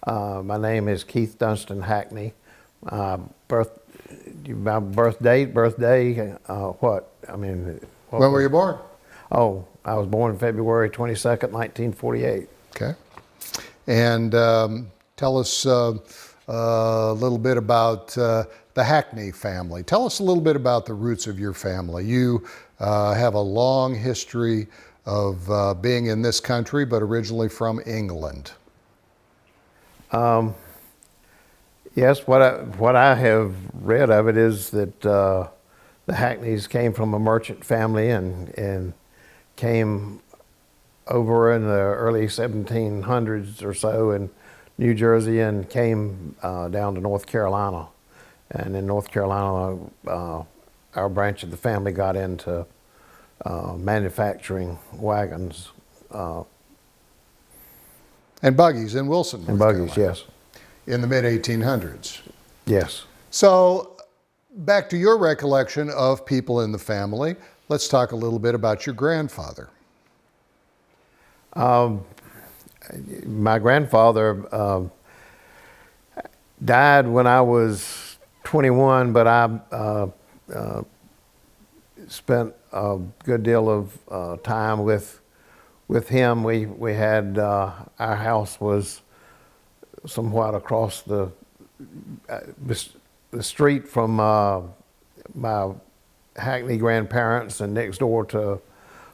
My name is Keith Dunstan Hackney. My birthday, what? I mean, what When were you born? Oh, I was born February 22nd, 1948. Okay. And tell us a little bit about the Hackney family. Tell us a little bit about the roots of your family. You have a long history of being in this country, but originally from England. Yes, what I have read of it is that the Hackneys came from a merchant family and came over in the early 1700s or so in New Jersey and came down to North Carolina. And in North Carolina, our branch of the family got into manufacturing wagons. And buggies in Wilson, North And buggies, Carolina. yes. In the mid-1800s. Yes. So back to your recollection of people in the family, let's talk a little bit about your grandfather. My grandfather died when I was 21, but I spent a good deal of time with him. We had our house was somewhat across the street from my Hackney grandparents and next door to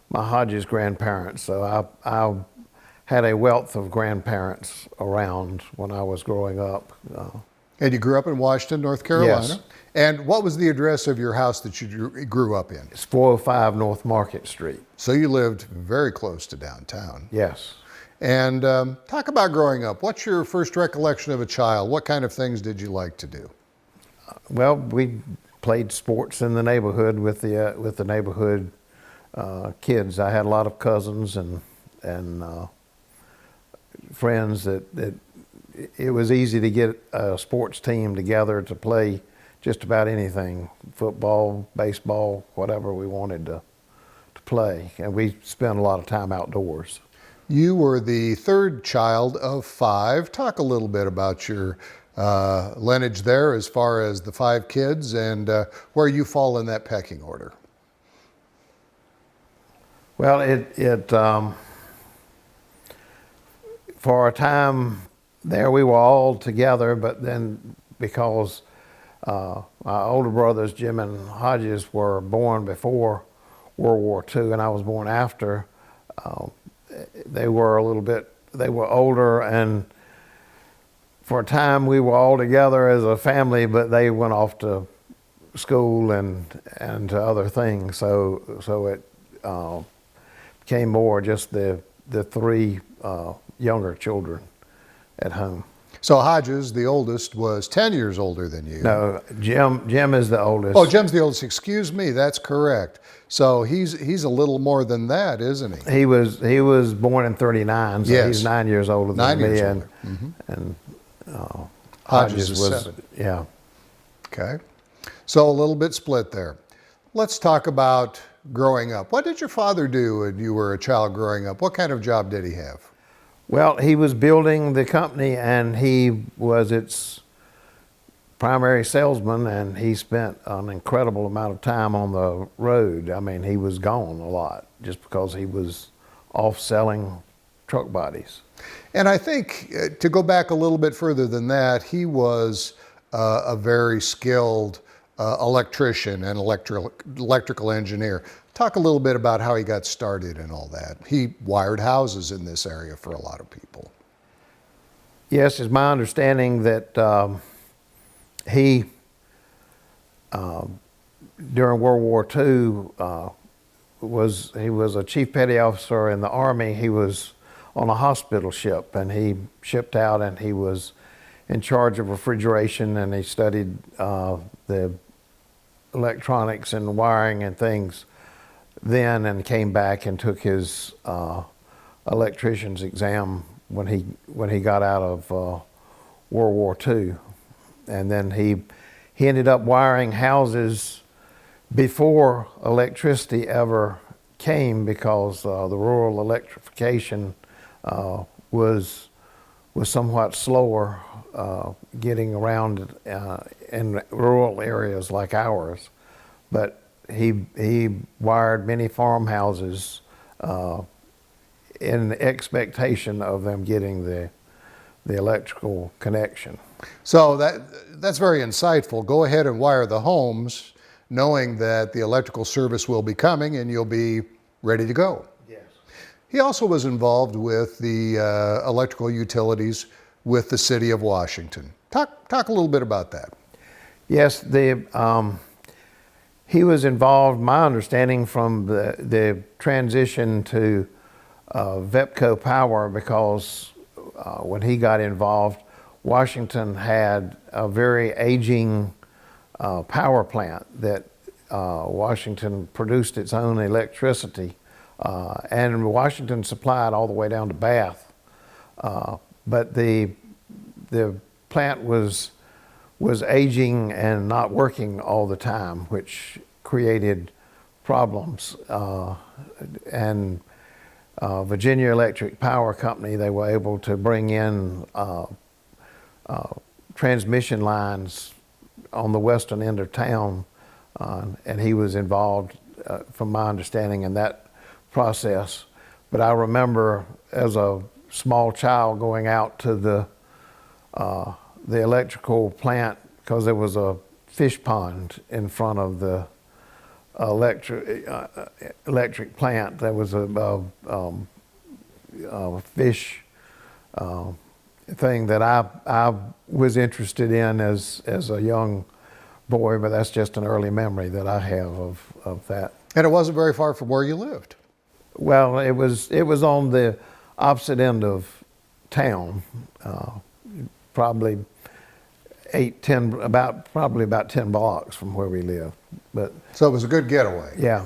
my Hodges grandparents. So I had a wealth of grandparents around when I was growing up. And you grew up in Washington, North Carolina? Yes. And what was the address of your house that you grew up in? It's 405 North Market Street. So you lived very close to downtown. Yes. And talk about growing up. What's your first recollection of a child? What kind of things did you like to do? Well, we played sports in the neighborhood with the neighborhood kids. I had a lot of cousins and friends that it was easy to get a sports team together to play just about anything, football, baseball, whatever we wanted to play. And we spent a lot of time outdoors. You were the third child of 5. Talk a little bit about your lineage there as far as the 5 kids and where you fall in that pecking order. Well, for a time there we were all together, but then because my older brothers, Jim and Hodges, were born before World War II and I was born after, they were older, and for a time we were all together as a family, but they went off to school and to other things. So it became more just the 3 younger children at home. So Hodges, the oldest, was 10 years older than you. No, Jim is the oldest. Oh, Jim's the oldest. Excuse me, that's correct. So he's a little more than that, isn't he? He was born in 39, so yes. He's 9 years older than 9 me. years and older. Mm-hmm. and Hodges Hodges is was 7. Yeah. Okay. So a little bit split there. Let's talk about growing up. What did your father do when you were a child growing up? What kind of job did he have? Well, he was building the company and he was its primary salesman, and he spent an incredible amount of time on the road. I mean, he was gone a lot just because he was off selling truck bodies. And I think to go back a little bit further than that, he was a very skilled electrician and electrical engineer. Talk a little bit about how he got started and all that. He wired houses in this area for a lot of people. Yes, it's my understanding that he, during World War II, he was a chief petty officer in the Army. He was on a hospital ship, and he shipped out, and he was in charge of refrigeration, and he studied the electronics and wiring and things then, and came back and took his electrician's exam when he got out of World War II. And then he ended up wiring houses before electricity ever came, because the rural electrification was was somewhat slower getting around in rural areas like ours. But he wired many farmhouses in expectation of them getting the electrical connection. So that's very insightful. Go ahead and wire the homes, knowing that the electrical service will be coming and you'll be ready to go. Yes. He also was involved with the electrical utilities with the city of Washington. Talk a little bit about that. Yes, he was involved, my understanding, from the transition to VEPCO Power, because when he got involved, Washington had a very aging power plant that Washington produced its own electricity, and Washington supplied all the way down to Bath. But the plant was aging and not working all the time, which created problems. And Virginia Electric Power Company, they were able to bring in transmission lines on the western end of town, and he was involved, from my understanding, in that process. But I remember as a small child going out to the electrical plant, because there was a fish pond in front of the electric plant. There was a fish thing that I was interested in as a young boy, but that's just an early memory that I have of that. And it wasn't very far from where you lived. Well, it was on the opposite end of town, probably probably about 10 blocks from where we live. But so it was a good getaway. yeah.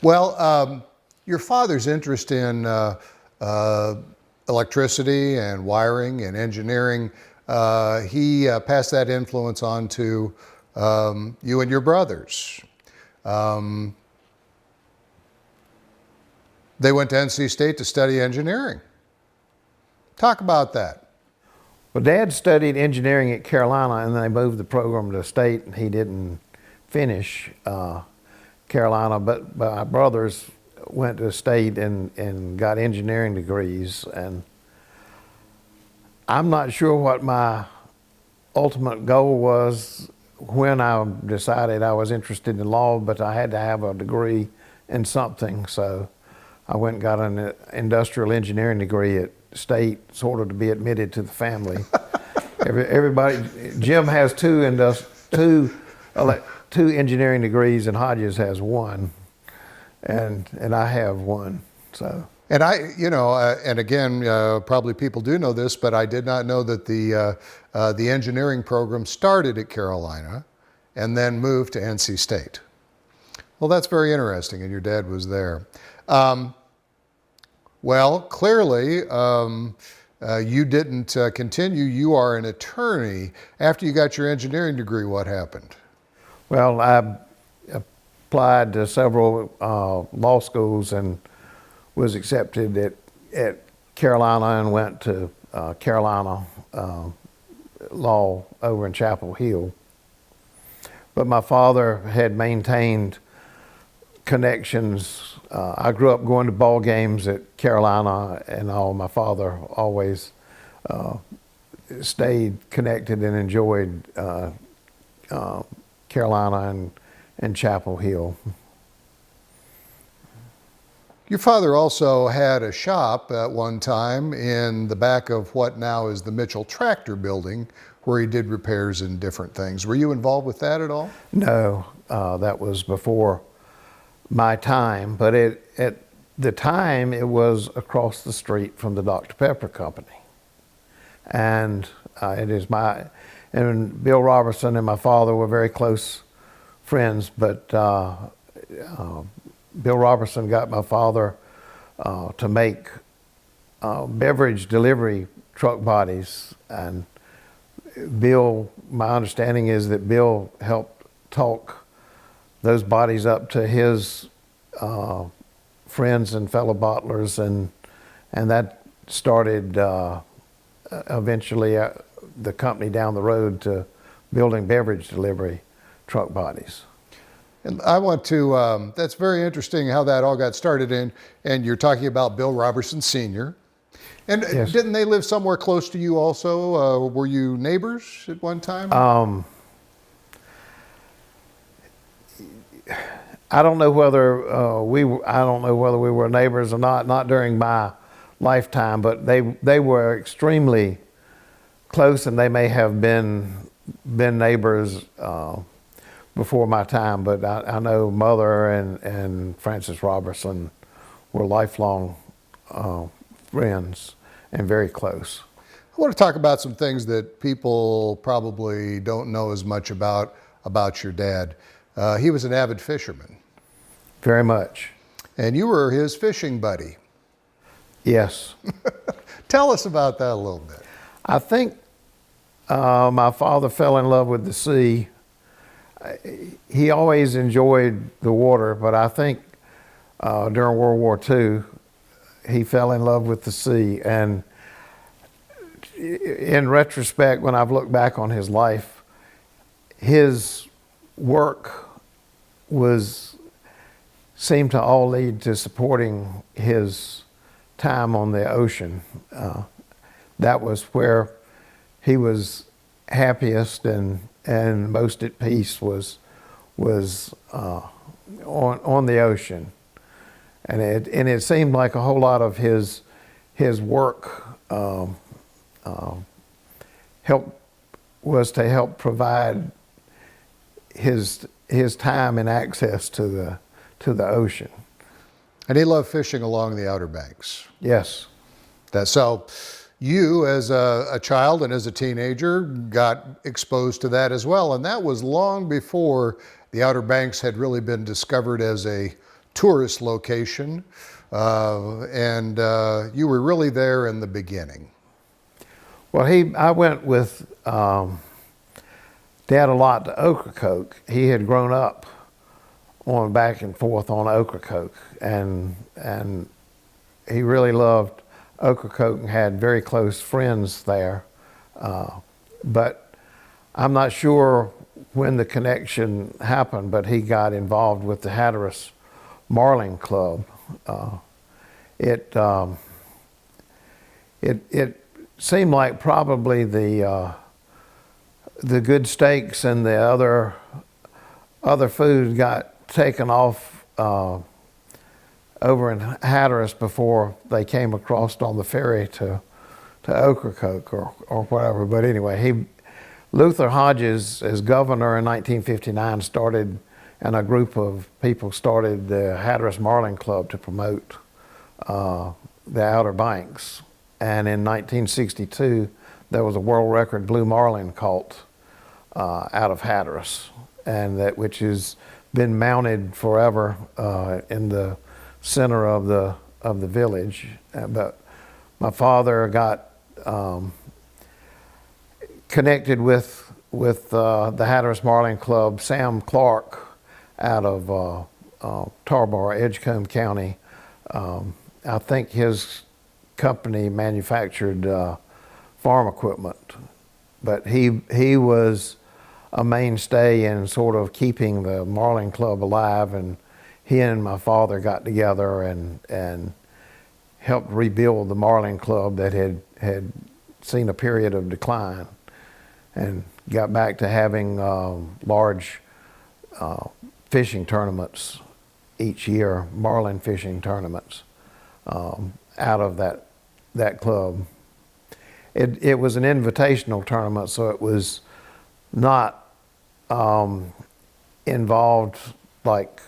Well, your father's interest in electricity and wiring and engineering, he passed that influence on to you and your brothers. They went to NC State to study engineering. Talk about that. Well, Dad studied engineering at Carolina, and then they moved the program to State, and he didn't finish Carolina. But my brothers went to State and got engineering degrees. And I'm not sure what my ultimate goal was when I decided I was interested in law, but I had to have a degree in something. So I went and got an industrial engineering degree at State, sort of to be admitted to the family. Everybody, Jim has two engineering degrees, and Hodges has one, and I have one. So. And and again, probably people do know this, but I did not know that the engineering program started at Carolina and then moved to NC State. Well, that's very interesting, and your dad was there. Well, clearly, you didn't continue. You are an attorney. After you got your engineering degree, what happened? Well, I applied to several law schools and was accepted at Carolina and went to Carolina Law over in Chapel Hill. But my father had maintained connections. I grew up going to ball games at Carolina and all. My father always stayed connected and enjoyed Carolina and Chapel Hill. Your father also had a shop at one time in the back of what now is the Mitchell Tractor building, where he did repairs and different things. Were you involved with that at all? No, that was before my time, but at the time it was across the street from the Dr. Pepper Company. And and Bill Robertson and my father were very close friends, but Bill Robertson got my father to make beverage delivery truck bodies, and Bill, my understanding is that Bill helped talk those bodies up to his friends and fellow bottlers, and that started eventually the company down the road to building beverage delivery truck bodies. And I want to, that's very interesting how that all got started in, and you're talking about Bill Robertson Sr. And Yes. didn't they live somewhere close to you also? Were you neighbors at one time? I don't know whether I don't know whether we were neighbors or not. Not during my lifetime, but they were extremely close, and they may have been neighbors before my time. But I know Mother and Francis Robertson were lifelong friends and very close. I want to talk about some things that people probably don't know as much about your dad. He was an avid fisherman. Very much. And you were his fishing buddy. Yes. Tell us about that a little bit. I think my father fell in love with the sea. He always enjoyed the water, but I think during World War II, he fell in love with the sea. And in retrospect, when I've looked back on his life, his work seemed to all lead to supporting his time on the ocean. That was where he was happiest and most at peace was on the ocean. And it seemed like a whole lot of his work was to help provide his time and access to the ocean. And he loved fishing along the Outer Banks. Yes. So you, as a child and as a teenager, got exposed to that as well. And that was long before the Outer Banks had really been discovered as a tourist location. And you were really there in the beginning. Well, I went with Dad a lot to Ocracoke. He had grown up on back and forth on Ocracoke, and he really loved Ocracoke and had very close friends there. But I'm not sure when the connection happened, but he got involved with the Hatteras Marlin Club. It seemed like probably the good steaks and the other food got taken off over in Hatteras before they came across on the ferry to Ocracoke or whatever. But anyway, Luther Hodges, as governor in 1959, started, and a group of people started the Hatteras Marlin Club to promote the Outer Banks. And in 1962, there was a world record blue marlin caught out of Hatteras, and which has been mounted forever in the center of the village. But my father got connected with the Hatteras Marlin Club. Sam Clark out of Tarboro, Edgecombe County. I think his company manufactured farm equipment, but he was a mainstay in sort of keeping the Marlin Club alive, and he and my father got together and helped rebuild the Marlin Club that had seen a period of decline, and got back to having large fishing tournaments each year, marlin fishing tournaments out of that club. It was an invitational tournament, so it was not involved like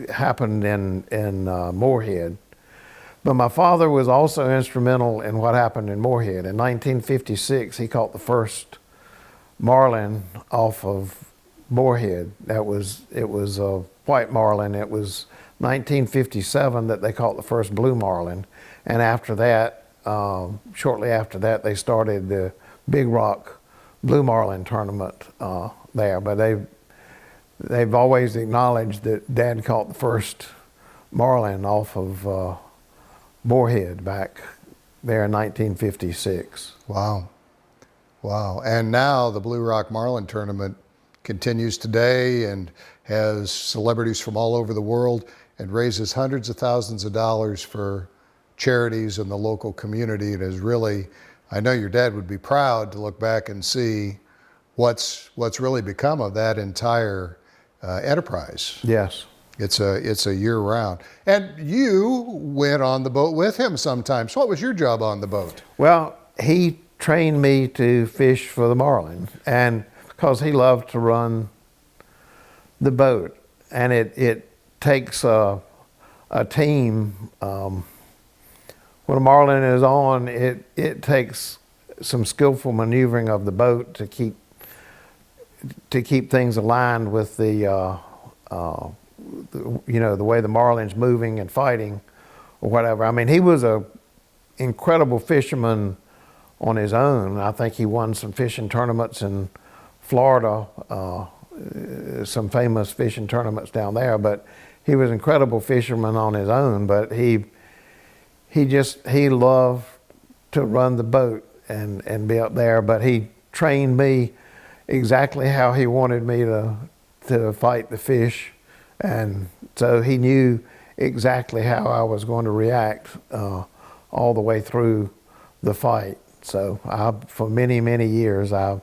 happened in Morehead. But my father was also instrumental in what happened in Morehead. In 1956, he caught the first marlin off of Morehead. It was a white marlin. It was 1957 that they caught the first blue marlin. And after that, shortly after that, they started the Big Rock Blue Marlin tournament there. But they've always acknowledged that Dad caught the first marlin off of Morehead back there in 1956. Wow. Wow. And now the Blue Rock Marlin tournament continues today and has celebrities from all over the world and raises hundreds of thousands of dollars for charities in the local community. It is really, I know your dad would be proud to look back and see what's really become of that entire enterprise. Yes. It's a year round. And you went on the boat with him sometimes. What was your job on the boat? Well, he trained me to fish for the marlin, and because he loved to run the boat, and it takes a team. When a marlin is on, it takes some skillful maneuvering of the boat to keep things aligned with the the way the marlin's moving and fighting or whatever. I mean, he was a incredible fisherman on his own. I think he won some fishing tournaments in Florida, some famous fishing tournaments down there, but he was an incredible fisherman on his own. But he loved to run the boat and be up there, but he trained me exactly how he wanted me to fight the fish, and so he knew exactly how I was going to react all the way through the fight. So for many, many years, I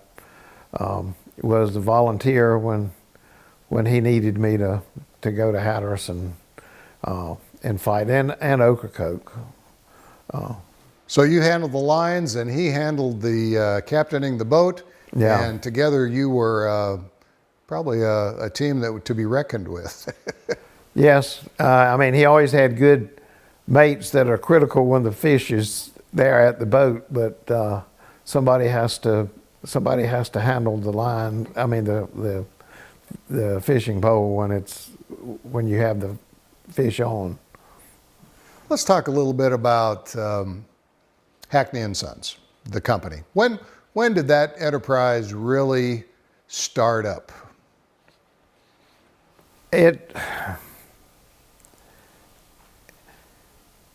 was the volunteer when he needed me to go to Hatteras and fight, and Ocracoke. So you handled the lines and he handled the captaining the boat. Yeah. And together you were probably a team that to be reckoned with. Yes. I mean, he always had good mates that are critical when the fish is there at the boat, but somebody has to handle the line. I mean, the fishing pole when you have the fish on. Let's talk a little bit about Hackney Sons, the company. When did that enterprise really start up?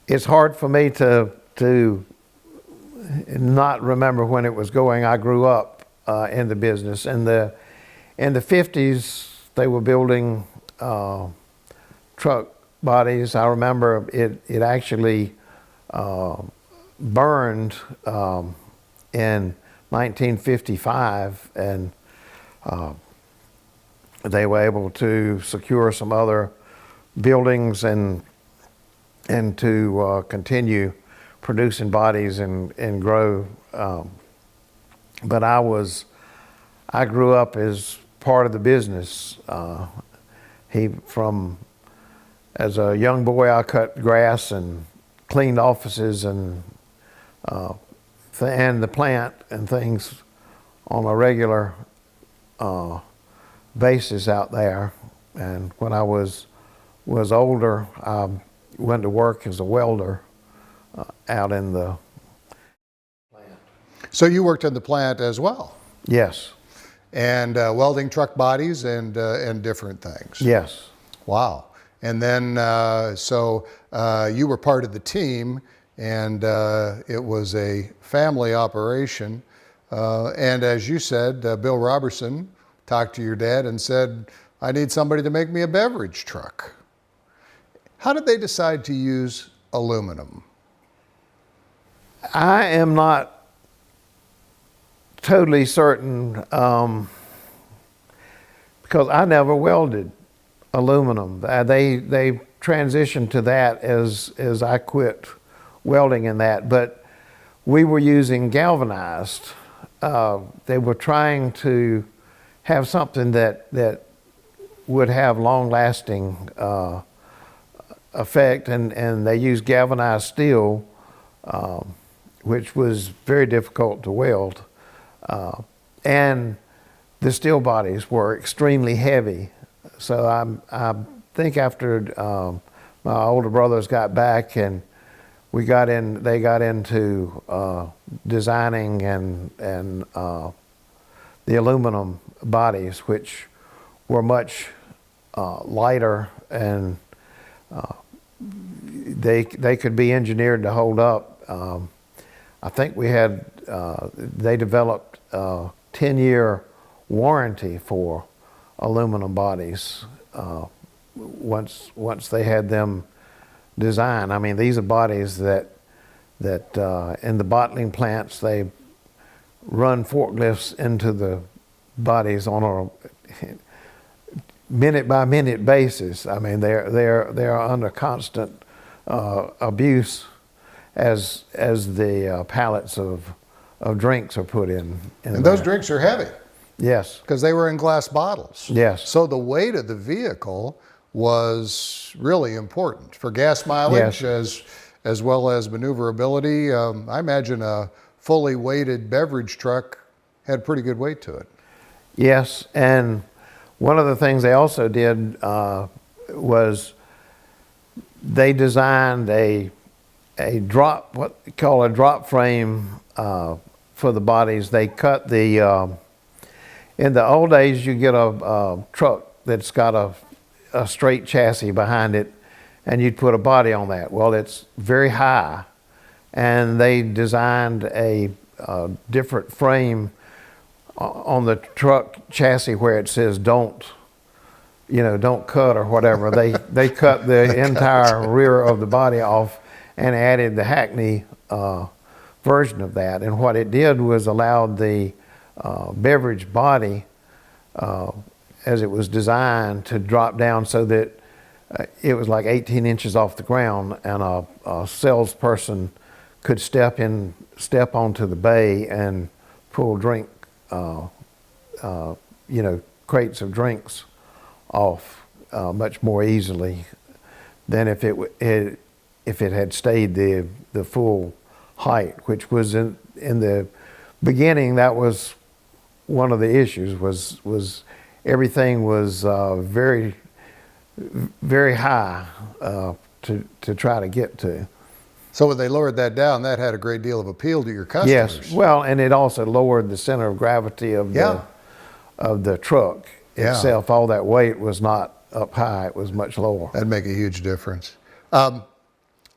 It's hard for me to not remember when it was going. I grew up in the business. In the 50s, they were building truck bodies. I remember it actually burned in 1955, and they were able to secure some other buildings and to continue producing bodies and grow. But I grew up as part of the business. As a young boy, I cut grass and cleaned offices and the plant and things on a regular basis out there. And when I was older, I went to work as a welder out in the plant. So you worked in the plant as well? Yes. And welding truck bodies and different things? Yes. Wow. And then, you were part of the team, and it was a family operation. And as you said, Bill Robertson talked to your dad and said, I need somebody to make me a beverage truck. How did they decide to use aluminum? I am not totally certain because I never welded aluminum. They transitioned to that as I quit welding in that, but we were using galvanized. They were trying to have something that would have long-lasting effect, and they used galvanized steel, which was very difficult to weld. And the steel bodies were extremely heavy. So I think after my older brothers got back and they got into designing and the aluminum bodies, which were much lighter, and they could be engineered to hold up. I think we had, they developed a 10-year warranty for aluminum bodies once they had them designed. I mean, these are bodies that in the bottling plants, they run forklifts into the bodies on a minute by minute basis. I mean, they're under constant abuse as the pallets of drinks are put in And those drinks are heavy Yes. because they were in glass bottles. Yes. So the weight of the vehicle was really important for gas mileage as well as maneuverability. I imagine a fully weighted beverage truck had pretty good weight to it. Yes, and one of the things they also did was they designed a drop, what they call a drop frame for the bodies. They cut the, in the old days you get a truck that's got a straight chassis behind it, and you'd put a body on that. Well, it's very high, and they designed a different frame on the truck chassis where it says don't cut or whatever. They cut the entire rear of the body off and added the Hackney version of that. And what it did was allowed the beverage body, as it was designed, to drop down so that it was like 18 inches off the ground, and a salesperson could step onto the bay and pull crates of drinks off much more easily than if it had stayed the full height, which was in the beginning. That was one of the issues. Was everything was very very high to try to get to. So when they lowered that down, that had a great deal of appeal to your customers. Yes, well, and it also lowered the center of gravity of the truck itself. All that weight was not up high; it was much lower. That'd make a huge difference.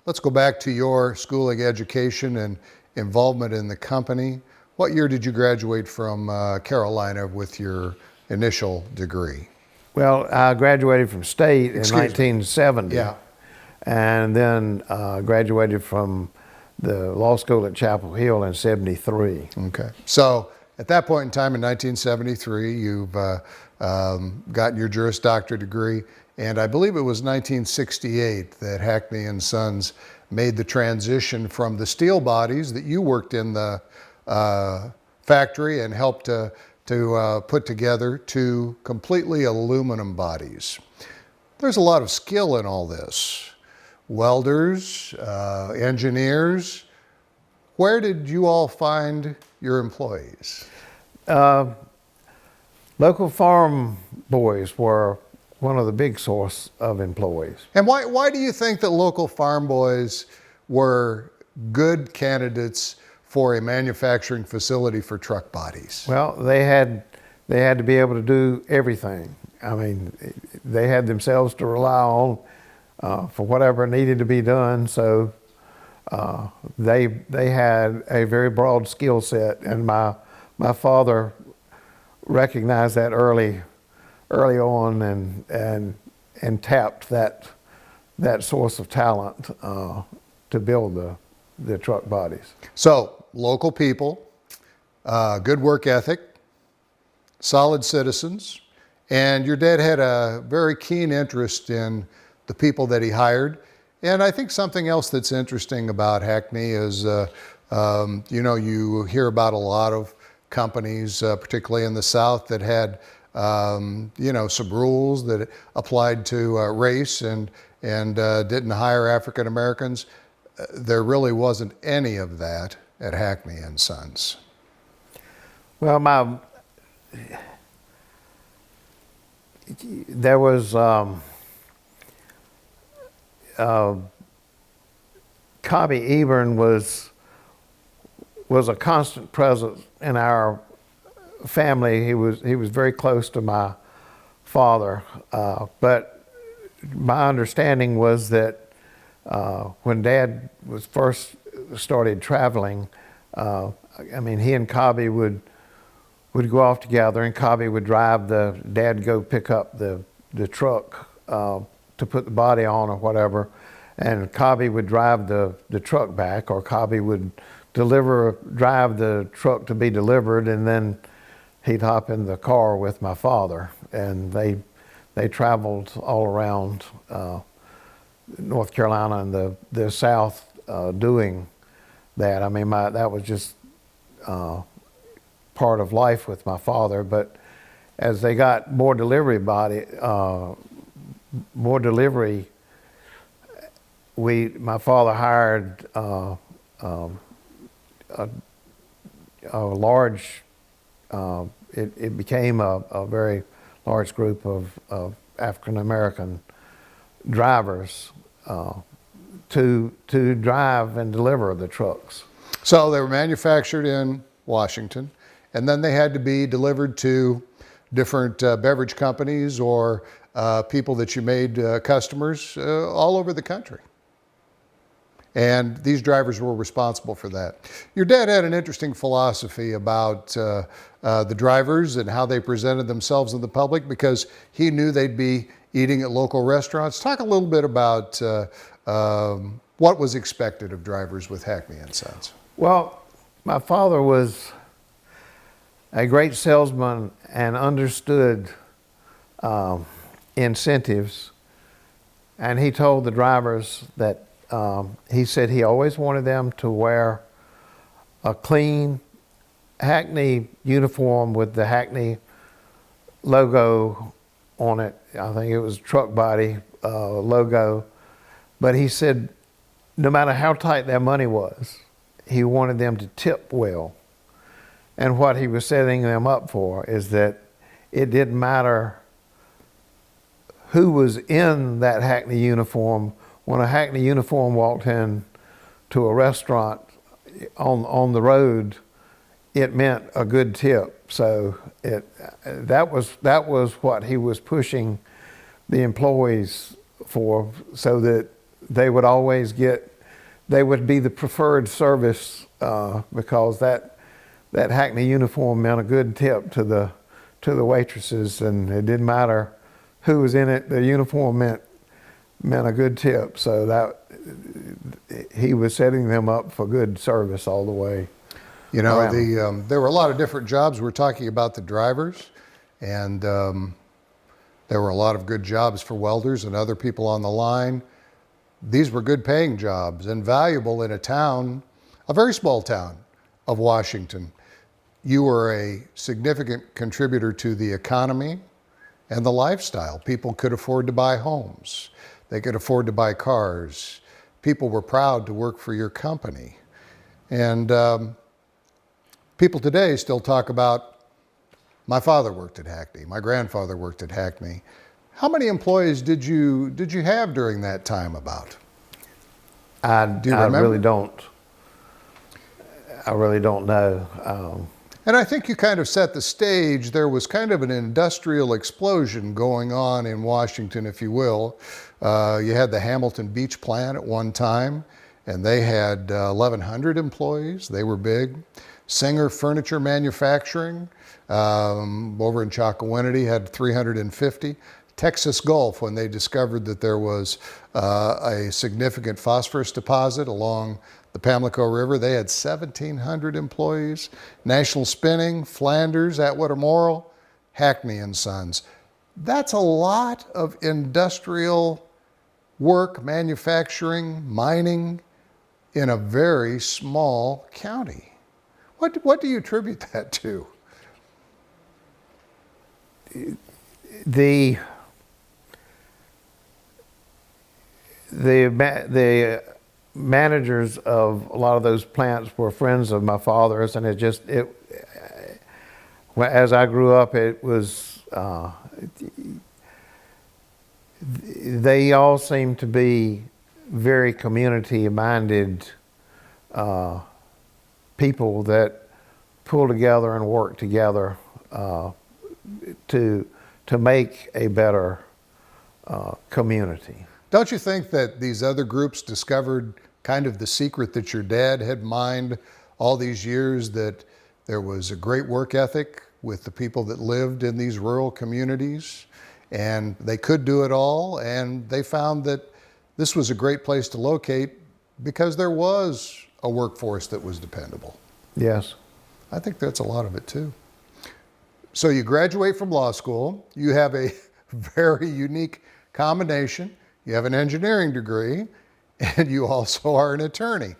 Let's go back to your schooling, education, and involvement in the company. What year did you graduate from Carolina with your initial degree? Well, I graduated from state in 1970. Yeah. And then graduated from the law school at Chapel Hill in 73. Okay. So at that point in time in 1973, you've gotten your Juris Doctor degree, and I believe it was 1968 that Hackney and Sons made the transition from the steel bodies that you worked in the factory and helped to put together to completely aluminum bodies. There's a lot of skill in all this. Welders, engineers. Where did you all find your employees? Local farm boys were one of the big source of employees. And why do you think that local farm boys were good candidates for a manufacturing facility for truck bodies? Well, they had to be able to do everything. I mean, they had themselves to rely on for whatever needed to be done. So they had a very broad skill set, and my father recognized that early on and tapped that source of talent to build the truck bodies. So local people, good work ethic, solid citizens, and your dad had a very keen interest in the people that he hired. And I think something else that's interesting about Hackney is, you hear about a lot of companies, particularly in the South, that had, some rules that applied to race and didn't hire African Americans. There really wasn't any of that at Hackney and Sons. Well, there was Cobby Ebern was a constant presence in our family. He was very close to my father, but my understanding was that when Dad was first started traveling, I mean, he and Cobby would go off together, and Cobby would drive Dad go pick up the truck to put the body on or whatever, and Cobby would drive the truck back, or Cobby would drive the truck to be delivered, and then he'd hop in the car with my father, and they traveled all around North Carolina and the South doing that. I mean, that was just part of life with my father. But as they got more delivery, my father hired a large. It became a very large group of African American drivers to drive and deliver the trucks. So they were manufactured in Washington, and then they had to be delivered to different beverage companies or people that you made customers all over the country. And these drivers were responsible for that. Your dad had an interesting philosophy about the drivers and how they presented themselves in the public, because he knew they'd be eating at local restaurants. Talk a little bit about what was expected of drivers with Hackney and Sons. Well, my father was a great salesman and understood incentives, and he told the drivers that he said he always wanted them to wear a clean Hackney uniform with the Hackney logo on it. I think it was truck body logo. But he said no matter how tight their money was, he wanted them to tip well. And what he was setting them up for is that it didn't matter who was in that Hackney uniform. When a Hackney uniform walked in to a restaurant on the road, it meant a good tip. So that was what he was pushing the employees for, so that they would be the preferred service, because that Hackney uniform meant a good tip to the waitresses, and it didn't matter who was in it. The uniform meant a good tip. So that he was setting them up for good service all the way. You know, there were a lot of different jobs. We're talking about the drivers, and there were a lot of good jobs for welders and other people on the line. These were good paying jobs and valuable in a very small town of Washington. You were a significant contributor to the economy and the lifestyle. People could afford to buy homes. They could afford to buy cars. People were proud to work for your company. And people today still talk about, my father worked at Hackney, my grandfather worked at Hackney. How many employees did you have during that time about? I remember? I really don't know. And I think you kind of set the stage. There was kind of an industrial explosion going on in Washington, if you will. You had the Hamilton Beach plant at one time, and they had 1,100 employees. They were big. Singer Furniture Manufacturing over in Chocowinity had 350. Texas Gulf, when they discovered that there was a significant phosphorus deposit along the Pamlico River, they had 1,700 employees. National Spinning, Flanders, Atwater Morrill, Hackney and Sons. That's a lot of industrial work, manufacturing, mining in a very small county. What do you attribute that to? The managers of a lot of those plants were friends of my father's, and as I grew up, it was they all seemed to be very community-minded people that pull together and work together to make a better community. Don't you think that these other groups discovered kind of the secret that your dad had mined all these years that there was a great work ethic with the people that lived in these rural communities, and they could do it all, and they found that this was a great place to locate because there was a workforce that was dependable. Yes. I think that's a lot of it too. So you graduate from law school, you have a very unique combination. You have an engineering degree, and you also are an attorney.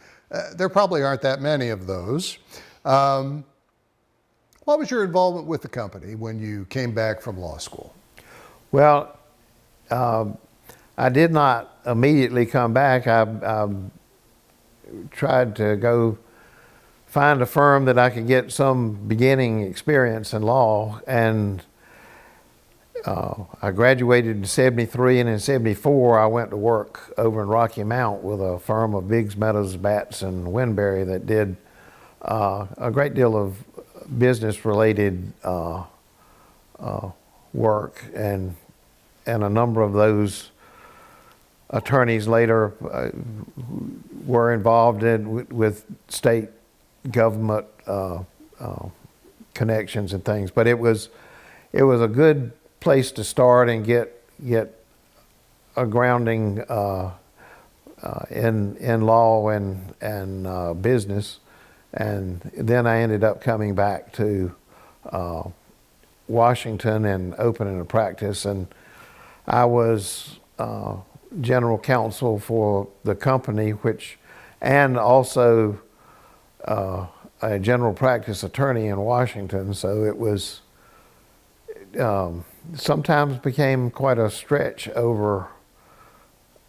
There probably aren't that many of those. What was your involvement with the company when you came back from law school? Well, I did not immediately come back. I tried to go find a firm that I could get some beginning experience in law, and I graduated in '73, and in '74 I went to work over in Rocky Mount with a firm of Biggs, Meadows, Batts, and Winberry that did a great deal of business-related work, and a number of those attorneys later were involved with state government connections and things. But it was a good place to start and get a grounding in law and business. And then I ended up coming back to Washington and opening a practice, and I was general counsel for the company, and also a general practice attorney in Washington. So it was sometimes became quite a stretch over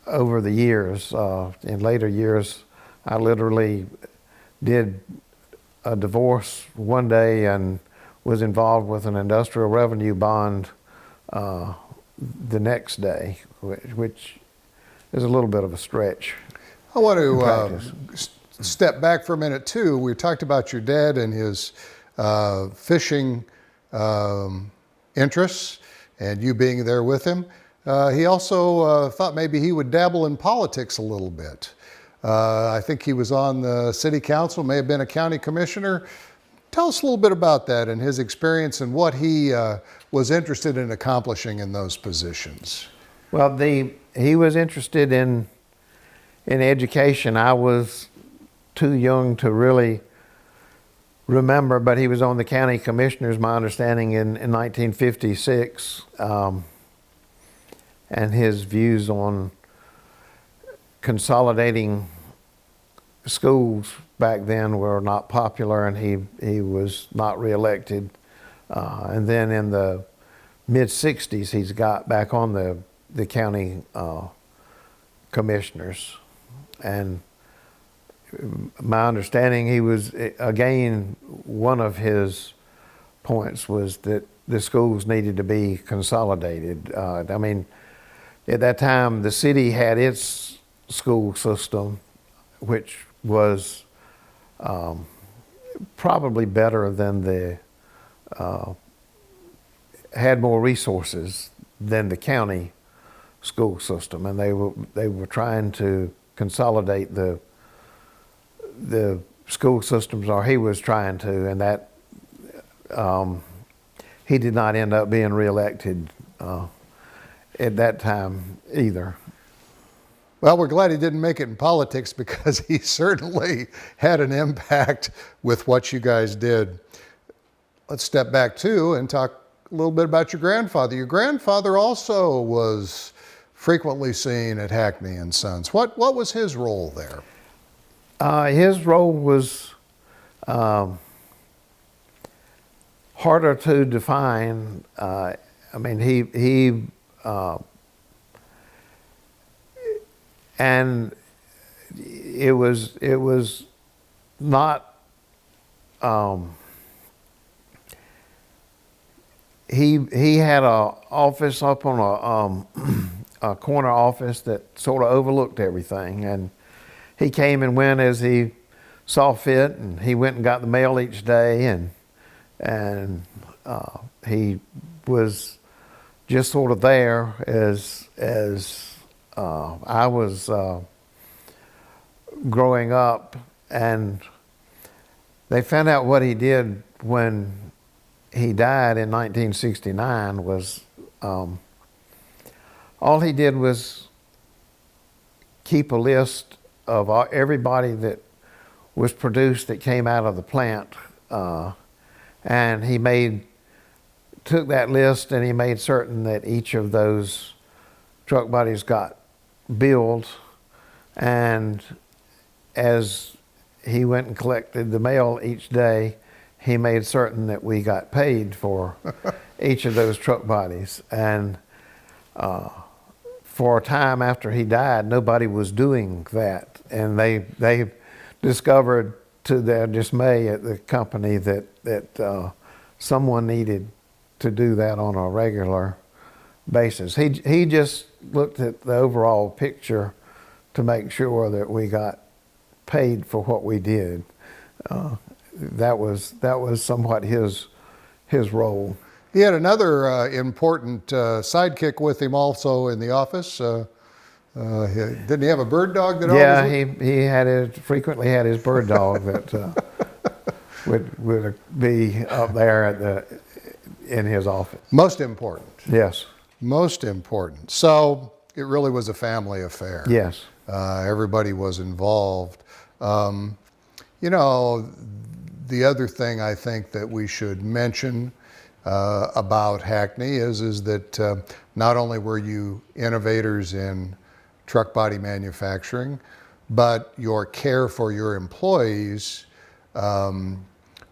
the years. In later years, I literally did a divorce one day and was involved with an industrial revenue bond the next day, which is a little bit of a stretch. I want to step back for a minute too. We talked about your dad and his fishing interests and you being there with him. He also thought maybe he would dabble in politics a little bit. I think he was on the city council, may have been a county commissioner. Tell us a little bit about that and his experience and what he was interested in accomplishing in those positions. Well, he was interested in education. I was too young to really remember, but he was on the county commissioners, my understanding, in 1956, and his views on consolidating schools back then were not popular, and he was not reelected. And then in the mid-60s, he's got back on the county commissioners. And my understanding, he was, again, one of his points was that the schools needed to be consolidated. I mean, at that time, the city had its school system, which was probably better than had more resources than the county school system, and they were trying to consolidate the school systems, or he was trying to, and that he did not end up being reelected at that time either. Well, we're glad he didn't make it in politics because he certainly had an impact with what you guys did. Let's step back too and talk a little bit about your grandfather. Your grandfather also was frequently seen at Hackney and Sons. What was his role there? His role was harder to define. I mean, he and it was not. He had a office up on a corner office that sort of overlooked everything, and he came and went as he saw fit, and he went and got the mail each day, and he was just sort of there as I was growing up, and they found out what he did when he died in 1969 was all he did was keep a list of everybody that was produced that came out of the plant, and he took that list and he made certain that each of those truck bodies got billed, and as he went and collected the mail each day, he made certain that we got paid for each of those truck bodies. And for a time after he died, nobody was doing that, and they discovered to their dismay at the company that someone needed to do that on a regular basis. He just looked at the overall picture to make sure that we got paid for what we did. That was somewhat his role. He had another important sidekick with him also in the office. Didn't he have a bird dog that Yeah, always... he frequently had his bird dog that would be up there in his office. Most important. Yes. Most important. So it really was a family affair. Yes. Everybody was involved. You know, the other thing I think that we should mention about Hackney is that not only were you innovators in truck body manufacturing, but your care for your employees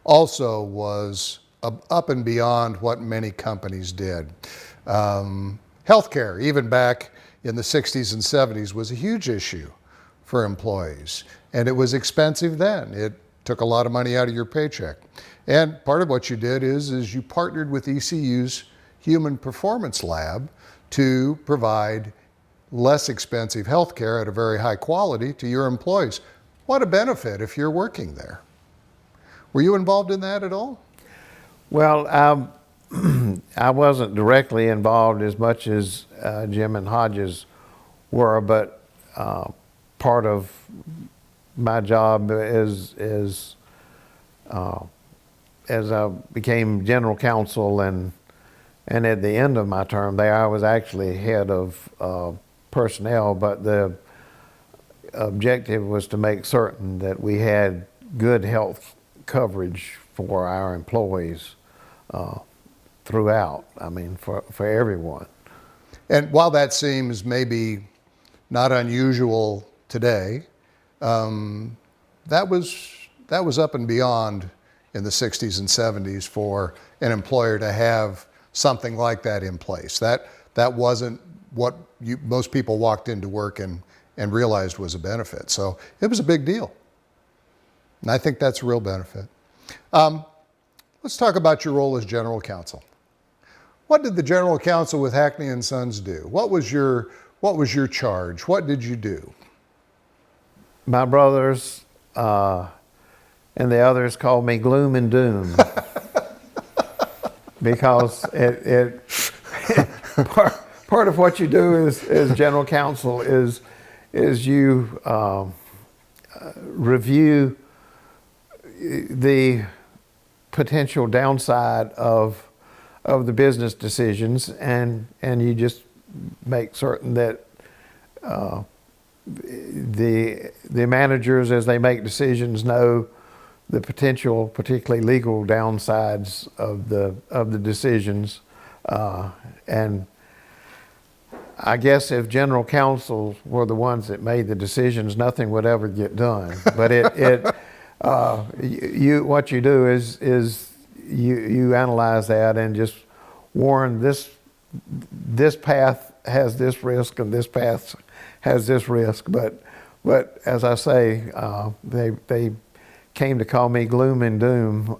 also was up and beyond what many companies did. Healthcare, even back in the 60s and 70s, was a huge issue for employees. And it was expensive then. It took a lot of money out of your paycheck. And part of what you did is you partnered with ECU's Human Performance Lab to provide less expensive health care at a very high quality to your employees. What a benefit if you're working there. Were you involved in that at all? Well, I wasn't directly involved as much as Jim and Hodges were, but part of my job is as I became general counsel and at the end of my term there, I was actually head of personnel, but the objective was to make certain that we had good health coverage for our employees throughout, I mean, for everyone. And while that seems maybe not unusual today, that was up and beyond in the 60s and 70s for an employer to have something like that in place. That wasn't what most people walked into work and realized was a benefit. So it was a big deal. And I think that's a real benefit. Let's talk about your role as general counsel. What did the general counsel with Hackney and Sons do? What was your charge? What did you do? My brothers and the others called me Gloom and Doom because part of what you do as general counsel is you review the potential downside of the business decisions, and you just make certain that the managers, as they make decisions, know the potential, particularly legal downsides of the decisions. And I guess if general counsel were the ones that made the decisions, nothing would ever get done. But what you do is you analyze that and just warn this path has this risk and this path has this risk. But as I say, they came to call me Gloom and Doom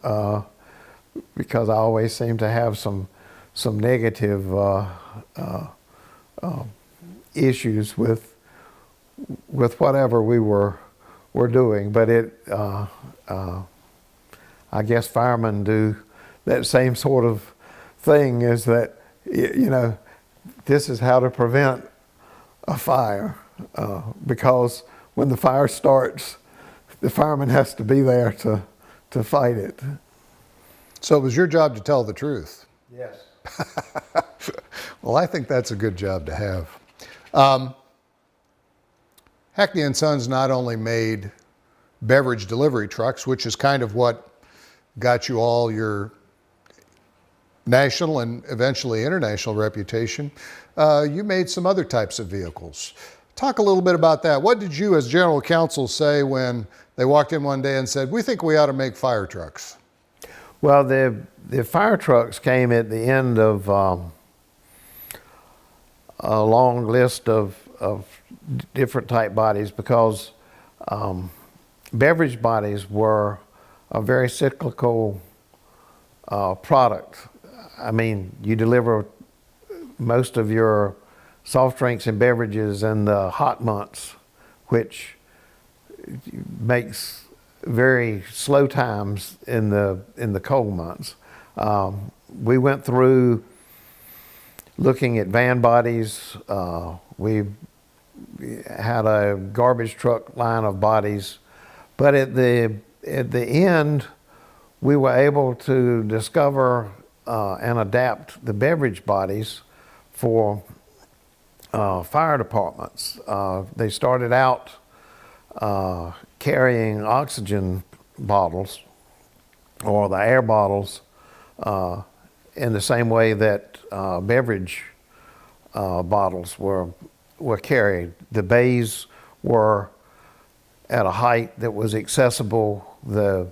because I always seem to have some negative issues with whatever we were doing. But I guess firemen do that same sort of thing, is that, this is how to prevent a fire, because when the fire starts, the fireman has to be there to to fight it. So it was your job to tell the truth. Yes. Well, I think that's a good job to have. Hackney and Sons not only made beverage delivery trucks, which is kind of what got you all your national and eventually international reputation, you made some other types of vehicles. Talk a little bit about that. What did you as general counsel say when they walked in one day and said, we think we ought to make fire trucks? Well, the fire trucks came at the end of a long list of different type bodies, because beverage bodies were a very cyclical product. I mean, you deliver most of your soft drinks and beverages in the hot months, which makes very slow times in the cold months. We went through looking at van bodies. We had a garbage truck line of bodies, but at the end, we were able to discover and adapt the beverage bodies for fire departments. They started out carrying oxygen bottles, or the air bottles, in the same way that beverage bottles were carried. The bays were at a height that was accessible. The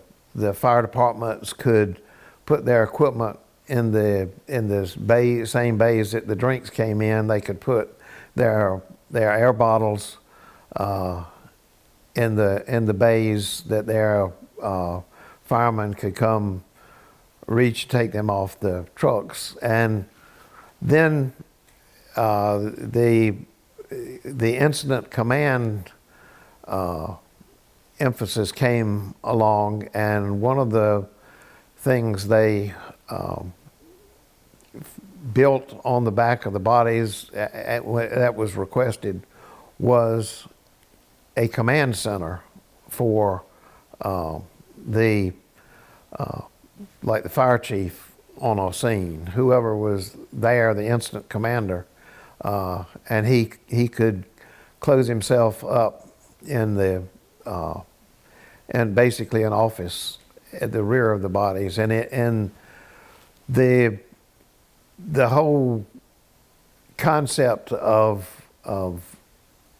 fire departments could put their equipment in the same bays that the drinks came in. They could put their air bottles in the bays that their firemen could come reach, take them off the trucks. And then the incident command emphasis came along, and one of the things they built on the back of the bodies that was requested was a command center for like the fire chief on a scene, whoever was there, the incident commander, and he could close himself up in and basically an office at the rear of the bodies, and the whole concept of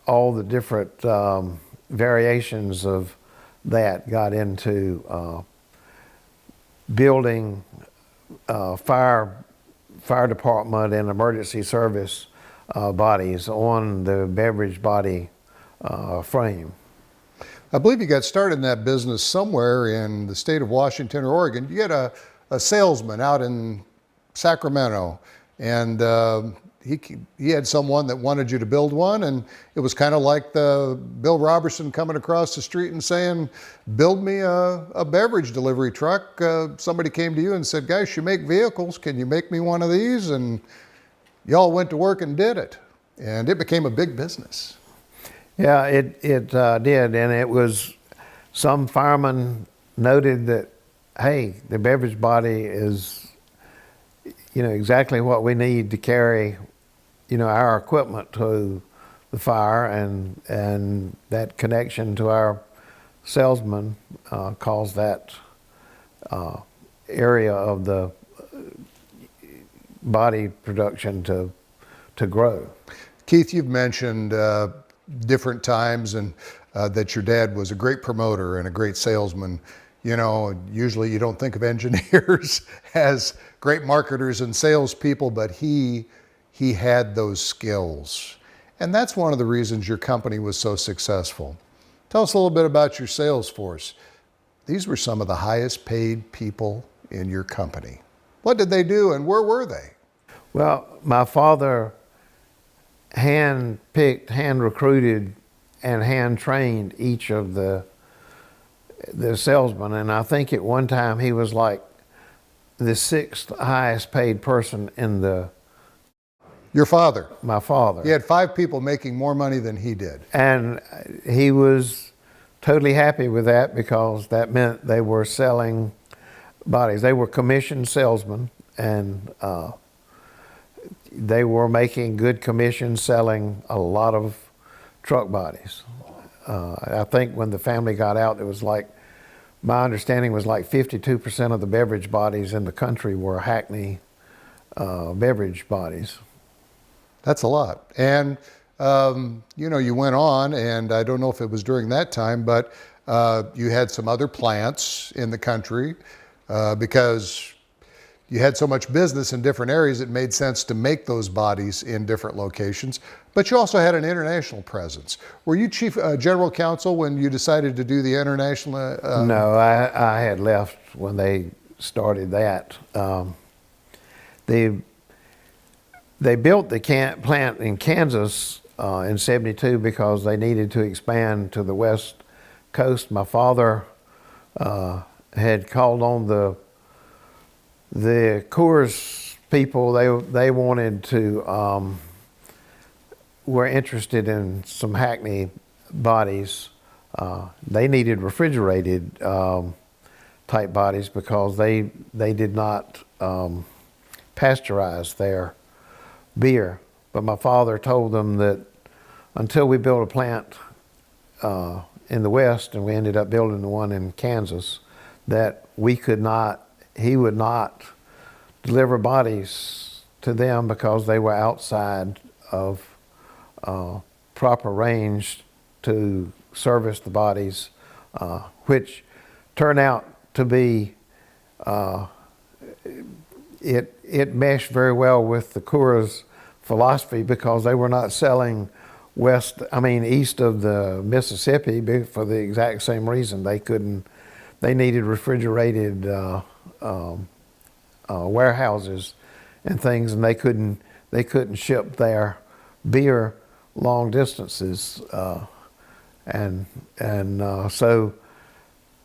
all the different variations of that got into building fire department and emergency service bodies on the beverage body frame. I believe you got started in that business somewhere in the state of Washington or Oregon. You had a salesman out in Sacramento, and he had someone that wanted you to build one, and it was kind of like the Bill Robertson coming across the street and saying, build me a beverage delivery truck. Somebody came to you and said, guys, you make vehicles, can you make me one of these? And y'all went to work and did it, and it became a big business. Yeah, it did, and it was, some firemen noted that, hey, the beverage body is, exactly what we need to carry, our equipment to the fire, and that connection to our salesman caused that area of the body production to grow. Keith, you've mentioned different times and that your dad was a great promoter and a great salesman. Usually you don't think of engineers as great marketers and salespeople, but he had those skills. And that's one of the reasons your company was so successful. Tell us a little bit about your sales force. These were some of the highest paid people in your company. What did they do and where were they? Well, my father hand-picked, hand-recruited, and hand-trained each of the salesmen, and I think at one time he was like the 6th highest paid person in the... Your father? My father. He had 5 people making more money than he did. And he was totally happy with that because that meant they were selling bodies. They were commissioned salesmen, and they were making good commission selling a lot of truck bodies. I think when the family got out, it was like, my understanding was like 52% of the beverage bodies in the country were Hackney beverage bodies. That's a lot. And, you went on, and I don't know if it was during that time, but you had some other plants in the country because you had so much business in different areas, it made sense to make those bodies in different locations. But you also had an international presence. Were you chief general counsel when you decided to do the international? No, I had left when they started that. They built the plant in Kansas in '72 because they needed to expand to the West Coast. My father had called on the Coors people. They wanted to, were interested in some Hackney bodies. They needed refrigerated type bodies because they did not pasteurize their beer. But my father told them that until we built a plant in the West, and we ended up building the one in Kansas, that he would not deliver bodies to them because they were outside of proper range to service the bodies, which turned out to be, it meshed very well with the Coors philosophy because they were not selling east of the Mississippi for the exact same reason. They needed refrigerated warehouses and things, and they couldn't ship their beer long distances, so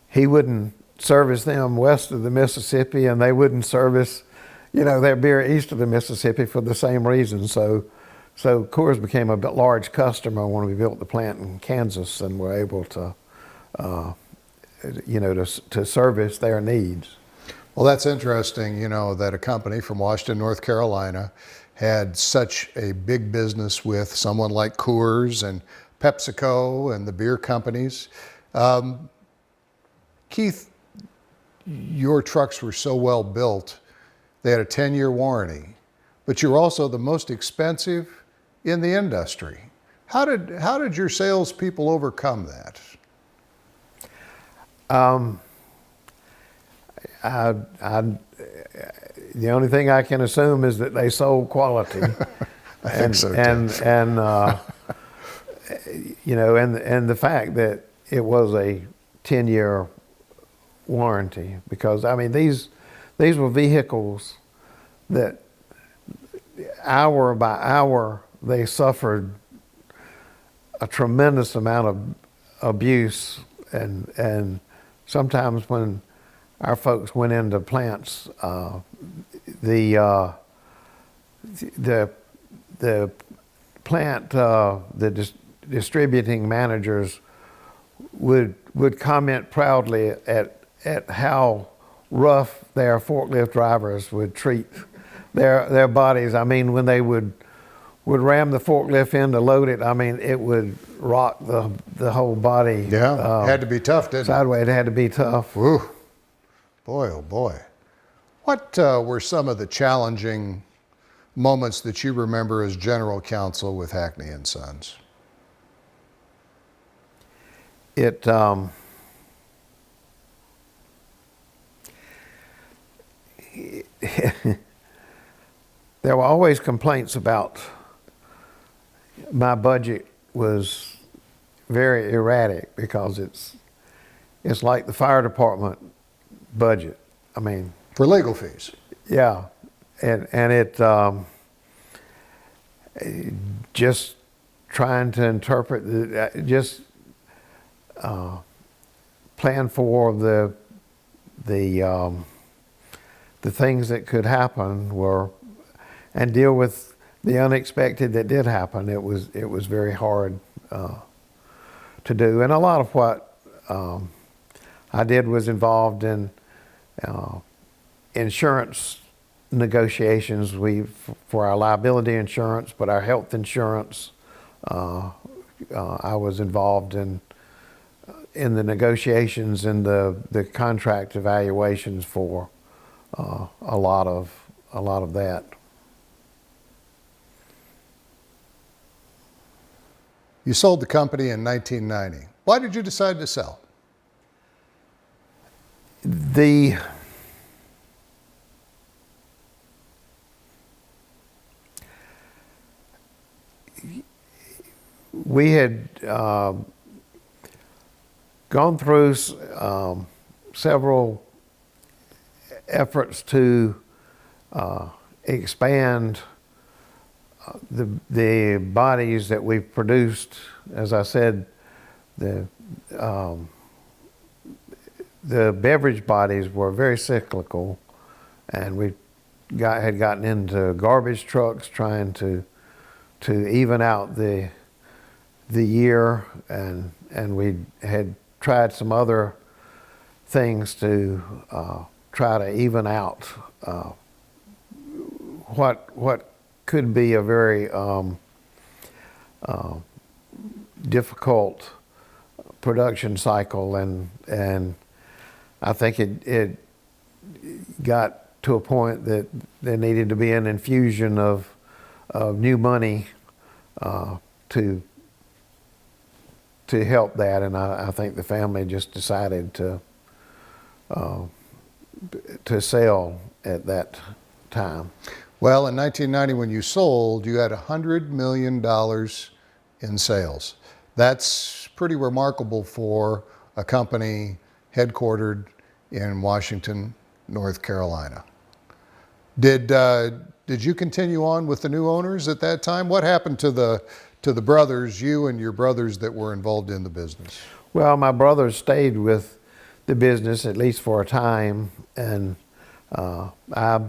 he wouldn't service them west of the Mississippi, and they wouldn't service their beer east of the Mississippi for the same reason. So Coors became a large customer when we built the plant in Kansas, and were able to to service their needs. Well, that's interesting, that a company from Washington, North Carolina had such a big business with someone like Coors and PepsiCo and the beer companies. Keith, your trucks were so well built, they had a 10-year warranty, but you're also the most expensive in the industry. How did your salespeople overcome that? The only thing I can assume is that they sold quality. I think so too. And the fact that it was a 10-year warranty, because these were vehicles that hour by hour they suffered a tremendous amount of abuse, and sometimes when our folks went into plants, the plant, distributing managers would comment proudly at how rough their forklift drivers would treat their bodies. When they would ram the forklift in to load it, it would rock the whole body. Yeah, had to be tough, didn't it? Sideways, it had to be tough. Whew. Boy, oh boy. What were some of the challenging moments that you remember as general counsel with Hackney and Sons? There were always complaints about my budget was very erratic, because it's like the fire department budget. For legal fees. Yeah, and it just trying to interpret plan for the things that could happen and deal with the unexpected that did happen. It was very hard to do, and a lot of what I did was involved in insurance negotiations. For our liability insurance, but our health insurance, I was involved in the negotiations and the contract evaluations for a lot of that. You sold the company in 1990. Why did you decide to sell? We had gone through several efforts to expand the bodies that we've produced. As I said, the beverage bodies were very cyclical, and we had gotten into garbage trucks trying to even out the year, and we had tried some other things to try to even out what could be a very difficult production cycle, and I think it got to a point that there needed to be an infusion of new money to help that, and I think the family just decided to sell at that time. Well, in 1990, when you sold, you had $100 million in sales. That's pretty remarkable for a company headquartered in Washington, North Carolina. Did you continue on with the new owners at that time? What happened to the brothers, you and your brothers that were involved in the business? Well, my brothers stayed with the business at least for a time, and I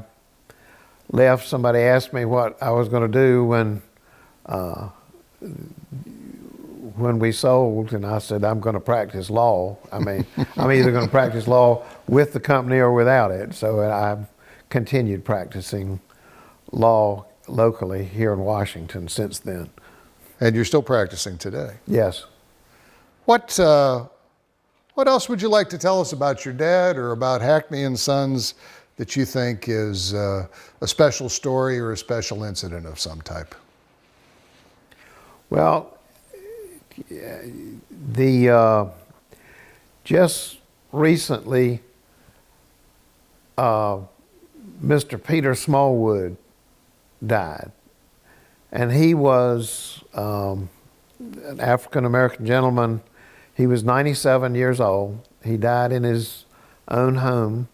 left. Somebody asked me what I was going to do when we sold, and I said, I'm going to practice law. I mean, I'm either going to practice law with the company or without it. So I've continued practicing law locally here in Washington since then. And you're still practicing today? Yes. What else would you like to tell us about your dad or about Hackney and Sons that you think is a special story or a special incident of some type? Well, just recently, Mr. Peter Smallwood died, and he was an African-American gentleman. He was 97 years old. He died in his own home,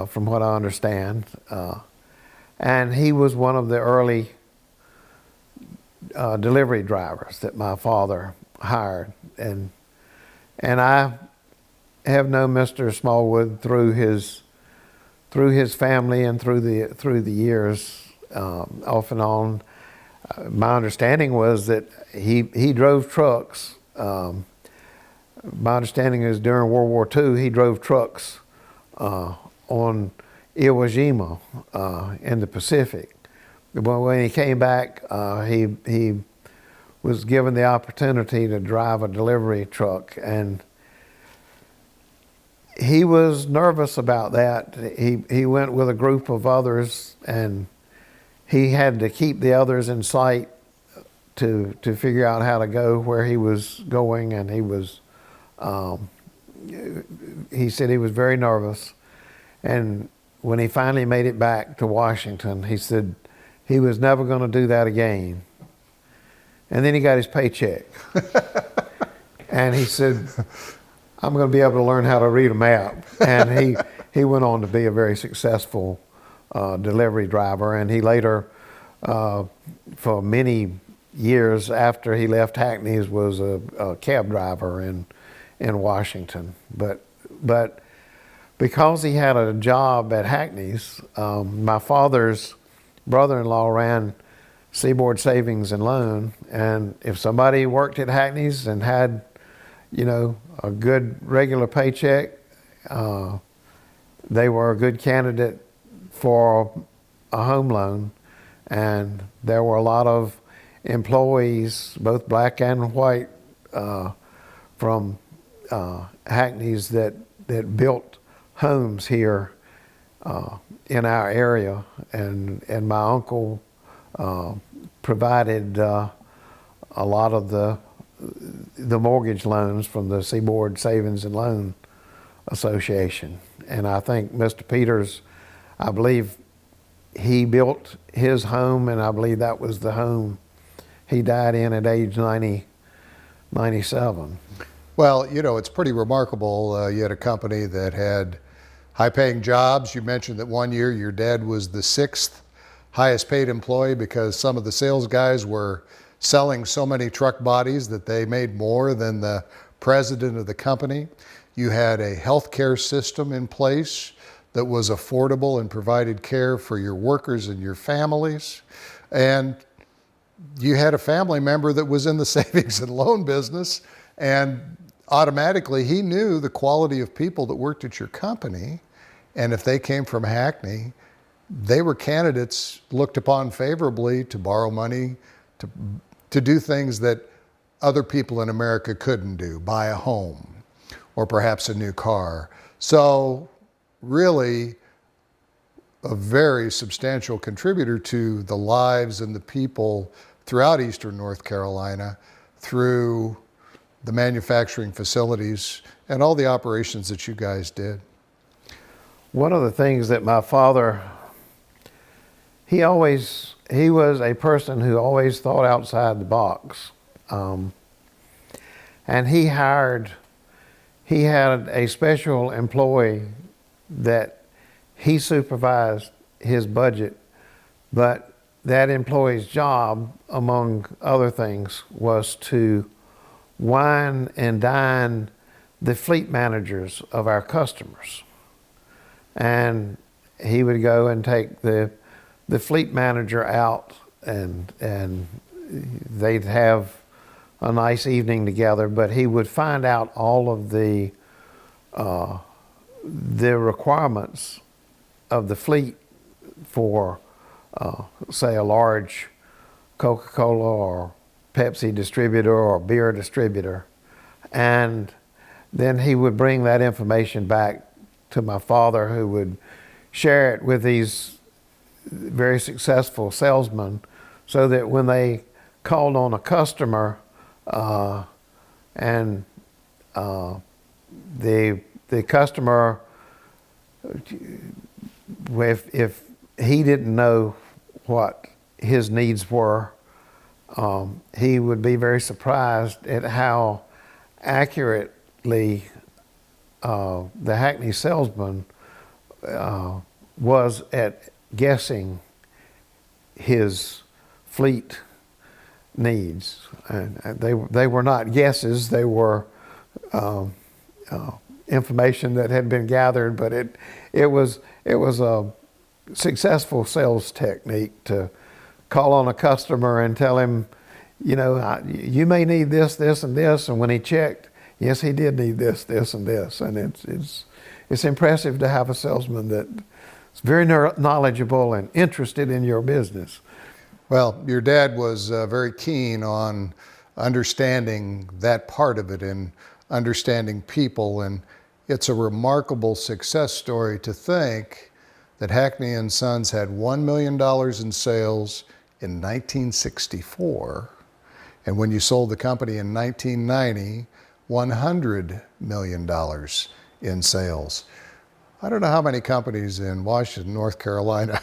from what I understand, and he was one of the early delivery drivers that my father hired, and I have known Mr. Smallwood through his family and through the years, off and on. My understanding was that he drove trucks. My understanding is during World War II he drove trucks on Iwo Jima in the Pacific. But when he came back, he was given the opportunity to drive a delivery truck, and he was nervous about that. He went with a group of others, and he had to keep the others in sight to figure out how to go where he was going, and he said he was very nervous. And when he finally made it back to Washington, he said he was never going to do that again. And then he got his paycheck. And he said, I'm going to be able to learn how to read a map. And he went on to be a very successful delivery driver. And he later, for many years after he left Hackney's, was a cab driver in Washington. But because he had a job at Hackney's, my father's brother-in-law ran Seaboard Savings and Loan, and if somebody worked at Hackney's and had, a good regular paycheck. They were a good candidate for a home loan, and there were a lot of employees, both black and white, from Hackney's that built homes here in our area, and my uncle provided a lot of the mortgage loans from the Seaboard Savings and Loan Association. And I think Mr. Peters, I believe he built his home, and I believe that was the home he died in at age 97. Well, it's pretty remarkable. You had a company that had high-paying jobs. You mentioned that one year your dad was the 6th highest paid employee because some of the sales guys were selling so many truck bodies that they made more than the president of the company. You had a healthcare system in place that was affordable and provided care for your workers and your families. And you had a family member that was in the savings and loan business, and automatically he knew the quality of people that worked at your company. And if they came from Hackney, they were candidates looked upon favorably to borrow money, to do things that other people in America couldn't do, buy a home or perhaps a new car. So really a very substantial contributor to the lives and the people throughout Eastern North Carolina through the manufacturing facilities and all the operations that you guys did. One of the things that my father, he was a person who always thought outside the box. And he had a special employee that he supervised his budget, but that employee's job, among other things, was to wine and dine the fleet managers of our customers. And he would go and take the fleet manager out, and they'd have a nice evening together, but he would find out all of the requirements of the fleet for, say, a large Coca-Cola or Pepsi distributor or beer distributor. And then he would bring that information back to my father, who would share it with these very successful salesmen, so that when they called on a customer and the customer, if he didn't know what his needs were, he would be very surprised at how accurately the Hackney salesman was at guessing his fleet needs. And they were not guesses, they were information that had been gathered, but it was a successful sales technique to call on a customer and tell him, you may need this, this, and this. And when he checked, yes, he did need this, this, and this. And it's impressive to have a salesman that's very knowledgeable and interested in your business. Well, your dad was very keen on understanding that part of it and understanding people. And it's a remarkable success story to think that Hackney and Sons had $1 million in sales in 1964. And when you sold the company in 1990, $100 million in sales. I don't know how many companies in Washington, North Carolina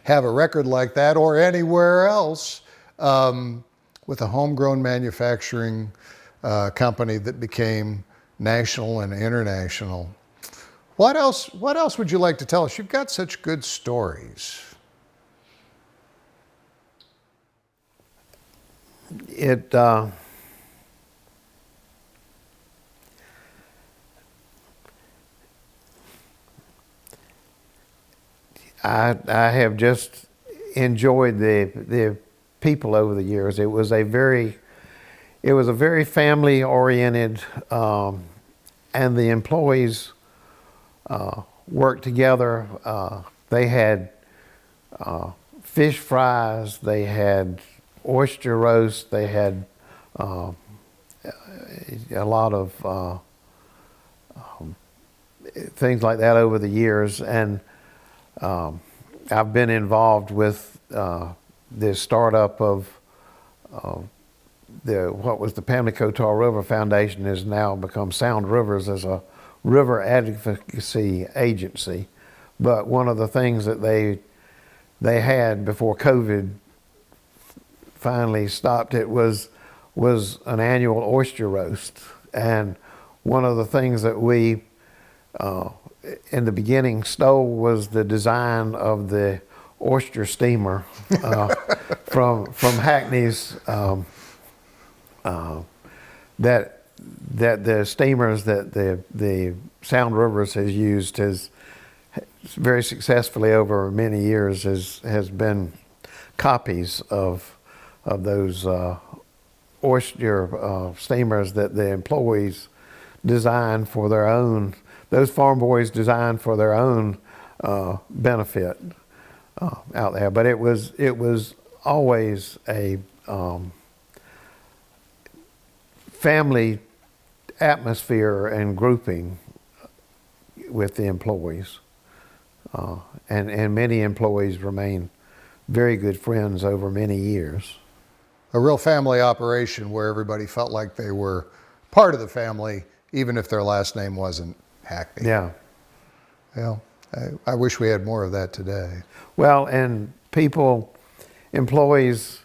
have a record like that, or anywhere else, with a homegrown manufacturing company that became national and international. What else would you like to tell us? You've got such good stories. I have just enjoyed the people over the years. It was a very it was a very family-oriented, and the employees worked together. They had fish fries, they had oyster roast, they had a lot of things like that over the years. And I've been involved with the startup of what was the Pamlico Tar River Foundation has now become Sound Rivers as a river advocacy agency. But one of the things that they had before COVID finally stopped it was an annual oyster roast. And one of the things that we in the beginning stole was the design of the oyster steamer from Hackney's, that the steamers that the Sound Rivers has used has very successfully over many years has been copies of those oyster steamers that the employees designed for their own, those farm boys designed for their own benefit out there. But it was always a family atmosphere and grouping with the employees. And many employees remain very good friends over many years. A real family operation where everybody felt like they were part of the family, even if their last name wasn't Hackney. Yeah. Well, I wish we had more of that today. Well, and employees,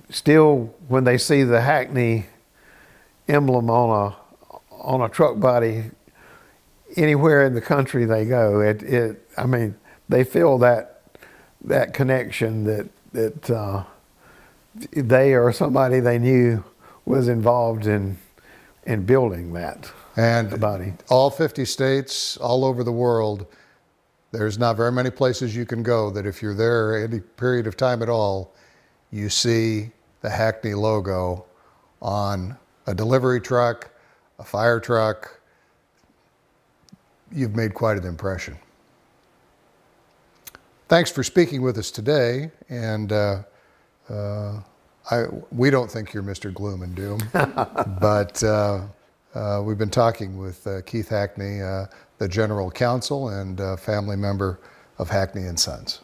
still, when they see the Hackney emblem on a truck body, anywhere in the country they go, I mean, they feel that connection that they or somebody they knew was involved in building that body. All 50 states, all over the world, there's not very many places you can go that if you're there any period of time at all, you see the Hackney logo on a delivery truck, a fire truck. You've made quite an impression. Thanks for speaking with us today, and we don't think you're Mr. Gloom and Doom, but we've been talking with Keith Hackney, the General Counsel and family member of Hackney and Sons.